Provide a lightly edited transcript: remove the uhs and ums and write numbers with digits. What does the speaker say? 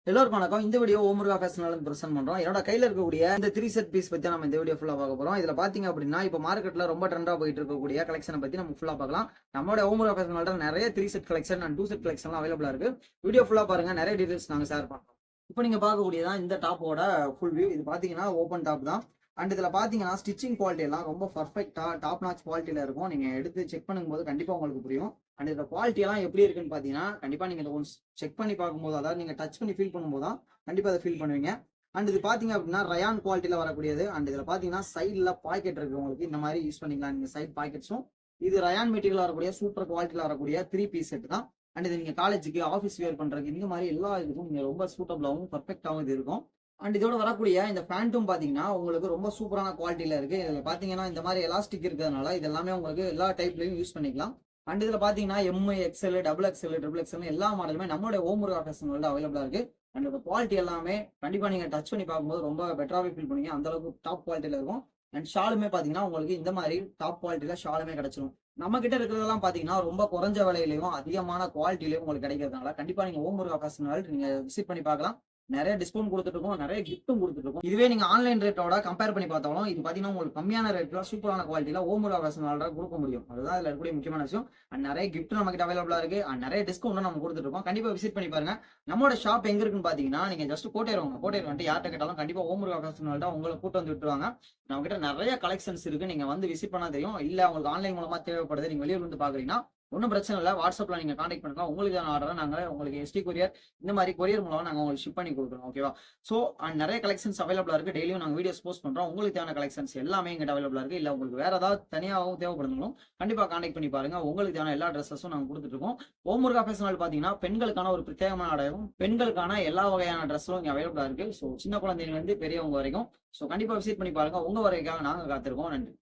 எல்லாருக்கும் வணக்கம். இந்த வீடியோ ஓமுருகா ஃபேஷனால பிரசன்ட் பண்றோம். என்னோட கையில இருக்கக்கூடிய இந்த 3 செட் பீஸ் பத்தி நம்ம இந்த வீடியோ ஃபுல்லா பார்க்க போறோம். இதுல பாத்தீங்க அப்படின்னா இப்ப மார்க்கெட்ல ரொம்ப ட்ரெண்டா போயிட்டு இருக்கக்கூடிய கலெக்ஷனை பத்தி நம்ம ஃபுல்லா பார்க்கலாம். நம்மளோட ஓமுருகா ஃபேஷனால நிறைய 3 செட் கலெக்ஷன் அண்ட் 2 செட் கலெக்ஷன்லாம் அவைலபிளா இருக்கு. வீடியோ ஃபுல்லா பாருங்க, நிறைய டீடைல்ஸ் நாங்க ஷேர் பண்றோம். இப்போ நீங்க பார்க்கக்கூடியதான் இந்த டாப்போட ஃபுல் வியூ. இது பாத்தீங்கன்னா ஓப்பன் டாப் தான். அண்ட் இதுல பாத்தீங்கன்னா ஸ்டிச்சிங் குவாலிட்டி எல்லாம் ரொம்ப பர்ஃபெக்டா டாப் நாச் குவாலிட்டியில இருக்கும். நீங்க எடுத்து செக் பண்ணும்போது கண்டிப்பா உங்களுக்கு புரியும். அண்ட் இந்த குவாலிட்டி எல்லாம் எப்படி இருக்குன்னு பாத்தீங்கன்னா கண்டிப்பா நீங்க ஒன்ஸ் செக் பண்ணி பார்க்கும்போது, அதாவது நீங்க டச் பண்ணி ஃபீல் பண்ணும்போது தான் கண்டிப்பா அதை ஃபீல் பண்ணுவீங்க. அண்ட் இது பாத்தீங்க அப்படின்னா ரயான் குவாலிட்டியில வரக்கூடியது. அண்ட் இதுல பாத்தீங்கன்னா சைட்ல பாக்கெட் இருக்கு, உங்களுக்கு இந்த மாதிரி யூஸ் பண்ணிக்கலாம் நீங்க சைட் பாக்கெட்ஸும். இது ரயான் மெட்டீரியல் வரக்கூடிய சூப்பர் குவாலிட்டியில வரக்கூடிய 3 பீஸ் செட் தான். அண்ட் இது நீங்க காலேஜுக்கு ஆஃபீஸ் வேர் பண்றதுக்கு இந்த மாதிரி எல்லா இதுக்கும் நீங்க ரொம்ப சூட்டபிளாகவும் பர்ஃபெக்டாகவும் இது இருக்கும். அண்ட் இதோட வரக்கூடிய இந்த பேண்ட்டும் பாத்தீங்கன்னா உங்களுக்கு ரொம்ப சூப்பரான குவாலிட்டியில இருக்கு. இதுல பாத்தீங்கன்னா இந்த மாதிரி எலாஸ்டிக் இருக்கிறதுனால இது எல்லாமே உங்களுக்கு எல்லா டைப்லயும் யூஸ் பண்ணிக்கலாம். அண்ட் இதுல பாத்தீங்கன்னா M, XL, double XL, triple XL எல்லா மாடலுமே நம்மளோட ஓமுருகா ஃபேஷன் அவைலபிளா இருக்கு. அண்ட் அந்த குவாலிட்டி எல்லாமே கண்டிப்பா நீங்க டச் பண்ணி பார்க்கும்போது ரொம்ப பெட்டராகவே ஃபீல் பண்ணுவீங்க. அந்த அளவுக்கு டாப் குவாலிட்டியில இருக்கும். அண்ட் ஷாலுமே பாத்தீங்கன்னா உங்களுக்கு இந்த மாதிரி டாப் குவாலிட்டியில ஷாலுமே கிடைச்சிடும். நம்ம கிட்ட இருக்கிறதெல்லாம் பாத்தீங்கன்னா ரொம்ப குறைஞ்ச விலையிலையும் அதிகமான குவாலிட்டிலையும் உங்களுக்கு கிடைக்கிறதுனால கண்டிப்பா நீங்க ஓமுருகா ஃபேஷன் நீங்க விசிட் பண்ணி பார்க்கலாம். நிறைய டிஸ்கவுண்ட் கொடுத்துட்டு இருக்கோம், நிறைய கிஃப்ட்டும் கொடுத்துட்டு இருக்கோம். இதுவே நீங்க ஆன்லைன் ரேட்டோட கம்பேர் பண்ணி பார்த்தாலும் இது பாத்தீங்கன்னா உங்களுக்கு கம்மியான ரேட்ல சூப்பரான குவாலிட்டியில ஓமுருகா ஃபேஷனால கொடுக்க முடியும். அதுதான் இதுல இருக்கக்கூடிய முக்கியமான விஷயம். அண்ட் நிறைய கிஃப்ட் நம்ம கிட்ட அவைலபிளா இருக்கு. அண்ட் நிறைய டிஸ்கவுண்ட் நம்ம கொடுத்துட்டு இருக்கோம். கண்டிப்பா விசிட் பண்ணி பாருங்க. நம்மளோட ஷாப் எங்க இருக்குன்னு பாத்தீங்கன்னா நீங்க ஜஸ்ட் கோட்டையர் வந்துட்டு யார்கிட்ட கேட்டாலும் கண்டிப்பா ஓமுருகா ஃபேஷனால உங்களை கூட்டு வந்து விட்டுருவாங்க. நம்ம கிட்ட நிறைய கலெக்ஷன்ஸ் இருக்கு. நீங்க வந்து விசிட் பண்ணா தெரியும். இல்ல உங்களுக்கு ஆன்லைன் மூலமா தேவைப்படுது, நீங்க வெளியூர்ல இருந்து பாக்குறீங்கன்னா ஒன்றும் பிரச்சனை இல்லை. வாட்ஸ்அப்ல நீங்க கான்டாக்ட் பண்ணலாம். உங்களுக்கான ஆர்டரை நாங்கள் உங்களுக்கு எஸ்டி கொரியர் இந்த மாதிரி கொரியர் மூலம் நாங்கள் உங்களுக்கு ஷிப் பண்ணி கொடுக்குறோம். ஓகேவா? ஸோ அண்ட் நிறைய கலெக்ஷன்ஸ் அவைலபிளா இருக்கு. டெய்லியும் நாங்கள் வீடியோஸ் போஸ்ட் பண்றோம். உங்களுக்கு தேவையான கலெக்ஷன்ஸ் எல்லாமே எங்கிட்ட அவைலபிளா இருக்கு. இல்லை உங்களுக்கு வேற ஏதாவது தனியாகவும் தேவைப்படுங்களும் கண்டிப்பா கான்டாக்ட் பண்ணி பாருங்க. உங்களுக்கு தேவையான எல்லா ட்ரெஸ்ஸஸும் நாங்கள் கொடுத்துட்டு இருக்கோம். ஓமுருகா ஃபேஷன் பாத்தீங்கன்னா பெண்களுக்கான ஒரு பிரத்யேகமான ஆடையும் பெண்களுக்கான எல்லா வகையான ட்ரெஸ்ஸும் இங்கே அவைலபிளா இருக்கு. ஸோ சின்ன குழந்தைங்க வந்து பெரியவங்க வரைக்கும். ஸோ கண்டிப்பா விசிட் பண்ணி பாருங்க. உங்க வரைக்காக நாங்கள் காத்திருக்கோம். நன்றி.